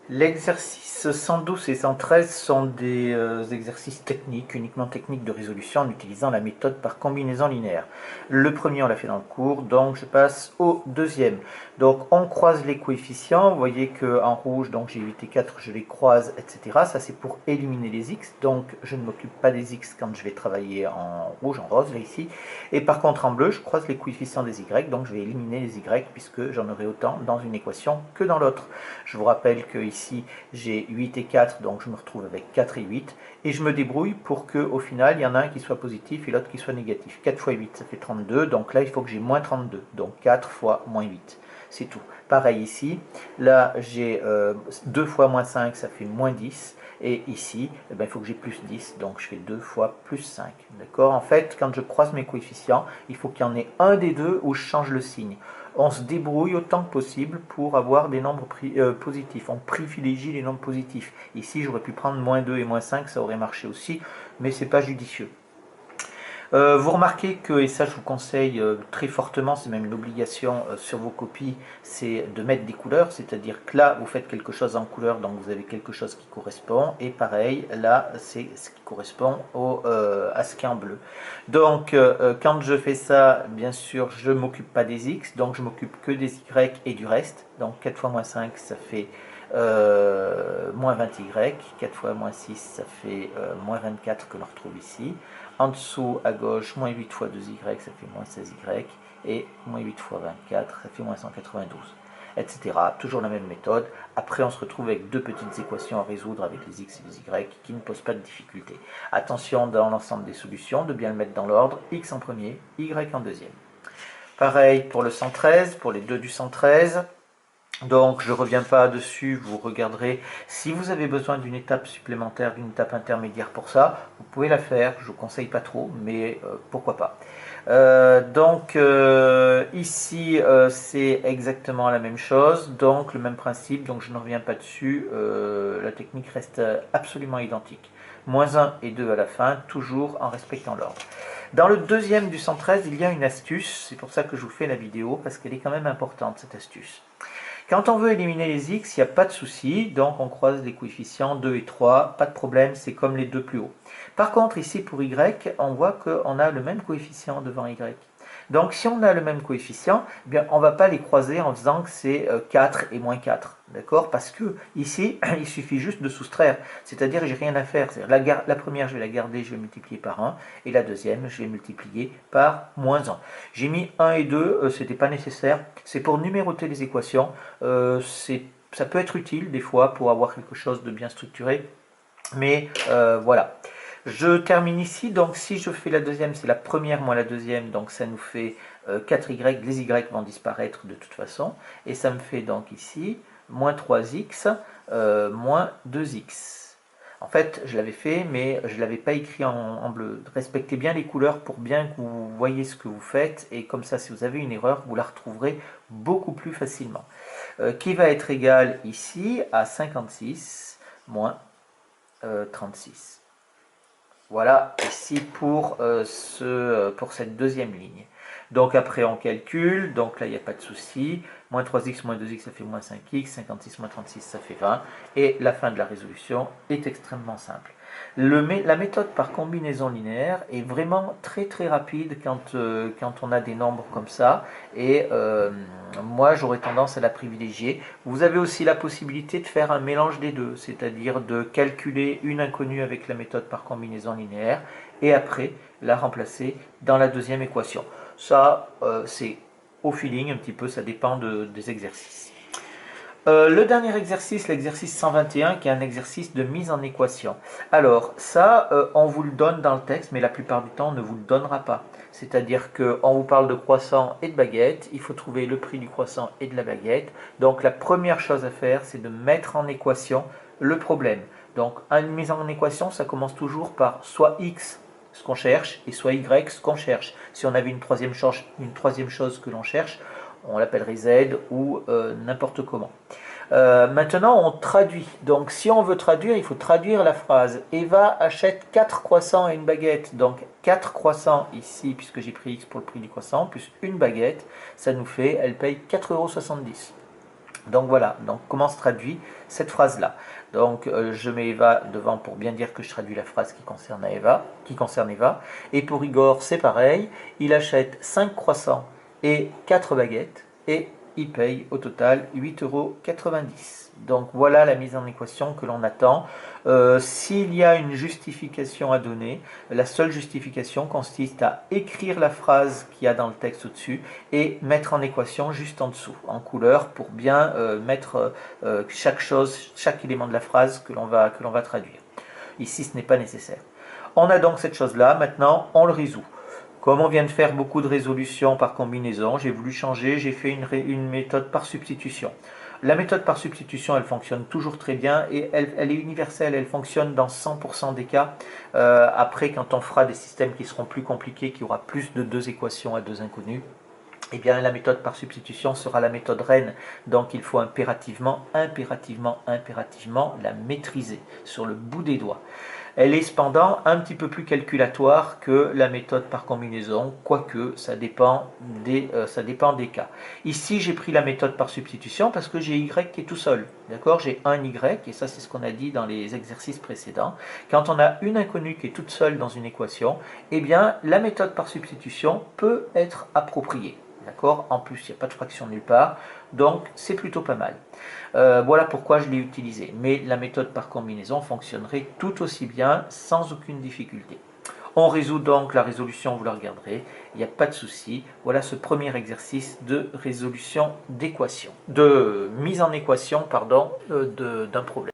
L'exercice 112 et 113 sont des exercices techniques, uniquement techniques de résolution en utilisant la méthode par combinaison linéaire. Le premier, on l'a fait dans le cours, donc je passe au deuxième. Donc on croise les coefficients, vous voyez qu'en rouge, donc j'ai 8 et 4, je les croise, etc. Ça c'est pour éliminer les x, donc je ne m'occupe pas des x quand je vais travailler en rouge, en rose, là ici. Et par contre en bleu, je croise les coefficients des y, donc je vais éliminer les y puisque j'en aurai autant dans une équation que dans l'autre. Je vous rappelle que ici j'ai 8 et 4, donc je me retrouve avec 4 et 8, et je me débrouille pour qu'au final il y en a un qui soit positif et l'autre qui soit négatif. 4 fois 8 ça fait 32, donc là il faut que j'ai moins 32, donc 4 fois moins 8. C'est tout. Pareil ici, là j'ai 2 fois moins 5, ça fait moins 10. Et ici, eh ben, il faut que j'ai plus 10, donc je fais 2 fois plus 5. D'accord? En fait, quand je croise mes coefficients, il faut qu'il y en ait un des deux où je change le signe. On se débrouille autant que possible pour avoir des nombres positifs. On privilégie les nombres positifs. Ici, j'aurais pu prendre moins 2 et moins 5, ça aurait marché aussi, mais ce n'est pas judicieux. Vous remarquez que, et ça je vous conseille très fortement, c'est même une obligation sur vos copies, c'est de mettre des couleurs, c'est-à-dire que là vous faites quelque chose en couleur, donc vous avez quelque chose qui correspond, et pareil, là c'est ce qui correspond à ce qui est en bleu. Donc quand je fais ça, bien sûr je ne m'occupe pas des x, donc je m'occupe que des y et du reste, donc 4 fois moins 5 ça fait moins 20y, 4 fois moins 6 ça fait moins 24 que l'on retrouve ici. En dessous à gauche, moins 8 fois 2y ça fait moins 16y, et moins 8 fois 24 ça fait moins 192, etc. Toujours la même méthode. Après on se retrouve avec deux petites équations à résoudre avec les x et les y qui ne posent pas de difficulté. Attention dans l'ensemble des solutions de bien le mettre dans l'ordre, x en premier, y en deuxième. Pareil pour le 113, pour les deux du 113. Donc je ne reviens pas dessus, vous regarderez. Si vous avez besoin d'une étape supplémentaire, d'une étape intermédiaire pour ça, vous pouvez la faire. Je ne vous conseille pas trop, mais pourquoi pas. Ici c'est exactement la même chose, donc le même principe, donc je ne reviens pas dessus. La technique reste absolument identique. Moins 1 et 2 à la fin, toujours en respectant l'ordre. Dans le deuxième du 113, il y a une astuce, c'est pour ça que je vous fais la vidéo, parce qu'elle est quand même importante cette astuce. Quand on veut éliminer les x, il n'y a pas de souci, donc on croise les coefficients 2 et 3, pas de problème, c'est comme les deux plus hauts. Par contre, ici pour y, on voit qu'on a le même coefficient devant y. Donc si on a le même coefficient, eh bien, on ne va pas les croiser en faisant que c'est 4 et moins 4. D'accord? Parce que ici, il suffit juste de soustraire. C'est-à-dire que j'ai rien à faire. La première, je vais la garder, je vais multiplier par 1. Et la deuxième, je vais multiplier par moins 1. J'ai mis 1 et 2, ce n'était pas nécessaire. C'est pour numéroter les équations. Ça peut être utile des fois pour avoir quelque chose de bien structuré. Mais voilà. Je termine ici, donc si je fais la deuxième, c'est la première moins la deuxième, donc ça nous fait 4y, les y vont disparaître de toute façon, et ça me fait donc ici moins 3x moins 2x. En fait, je l'avais fait, mais je ne l'avais pas écrit en bleu. Respectez bien les couleurs pour bien que vous voyez ce que vous faites, et comme ça, si vous avez une erreur, vous la retrouverez beaucoup plus facilement. Qui va être égal ici à 56 moins 36. Voilà ici pour cette deuxième ligne. Donc après on calcule, donc là il n'y a pas de souci. Moins 3x moins 2x ça fait moins 5x, 56 moins 36 ça fait 20. Et la fin de la résolution est extrêmement simple. La méthode par combinaison linéaire est vraiment très très rapide quand on a des nombres comme ça. Et moi j'aurais tendance à la privilégier. Vous avez aussi la possibilité de faire un mélange des deux, c'est-à-dire de calculer une inconnue avec la méthode par combinaison linéaire et après la remplacer dans la deuxième équation. Ça c'est au feeling un petit peu, ça dépend des exercices. Le dernier exercice, l'exercice 121, qui est un exercice de mise en équation. Alors, ça, on vous le donne dans le texte, mais la plupart du temps, on ne vous le donnera pas. C'est-à-dire qu'on vous parle de croissant et de baguette, il faut trouver le prix du croissant et de la baguette. Donc, la première chose à faire, c'est de mettre en équation le problème. Donc, une mise en équation, ça commence toujours par soit x, ce qu'on cherche, et soit y, ce qu'on cherche. Si on avait une troisième chose que l'on cherche, on l'appellerait Z ou n'importe comment. Maintenant, on traduit. Donc, si on veut traduire, il faut traduire la phrase. Eva achète 4 croissants et une baguette. Donc, 4 croissants ici, puisque j'ai pris X pour le prix du croissant, plus une baguette, ça nous fait, elle paye 4,70 €. Donc voilà, donc comment se traduit cette phrase-là? Donc je mets Eva devant pour bien dire que je traduis la phrase qui concerne Eva. Et pour Igor, c'est pareil, il achète 5 croissants et 4 baguettes et il paye au total 8,90 €. Donc voilà la mise en équation que l'on attend. S'il y a une justification à donner, la seule justification consiste à écrire la phrase qu'il y a dans le texte au-dessus et mettre en équation juste en dessous, en couleur, pour bien mettre chaque élément de la phrase que l'on va traduire. Ici, ce n'est pas nécessaire. On a donc cette chose-là, maintenant on le résout. Comme on vient de faire beaucoup de résolutions par combinaison, j'ai voulu changer, j'ai fait une méthode par substitution. La méthode par substitution, elle fonctionne toujours très bien et elle est universelle, elle fonctionne dans 100% des cas. Après, quand on fera des systèmes qui seront plus compliqués, qui aura plus de 2 équations à 2 inconnus, eh bien la méthode par substitution sera la méthode reine. Donc il faut impérativement la maîtriser sur le bout des doigts. Elle est cependant un petit peu plus calculatoire que la méthode par combinaison, quoique ça dépend des cas. Ici, j'ai pris la méthode par substitution parce que j'ai y qui est tout seul. D'accord? J'ai un y, et ça c'est ce qu'on a dit dans les exercices précédents. Quand on a une inconnue qui est toute seule dans une équation, eh bien la méthode par substitution peut être appropriée. D'accord? En plus, il n'y a pas de fraction nulle part, donc c'est plutôt pas mal. Voilà pourquoi je l'ai utilisé. Mais la méthode par combinaison fonctionnerait tout aussi bien, sans aucune difficulté. On résout donc la résolution, vous la regarderez, il n'y a pas de souci. Voilà ce premier exercice de résolution d'équation, de mise en équation, pardon, d'un problème.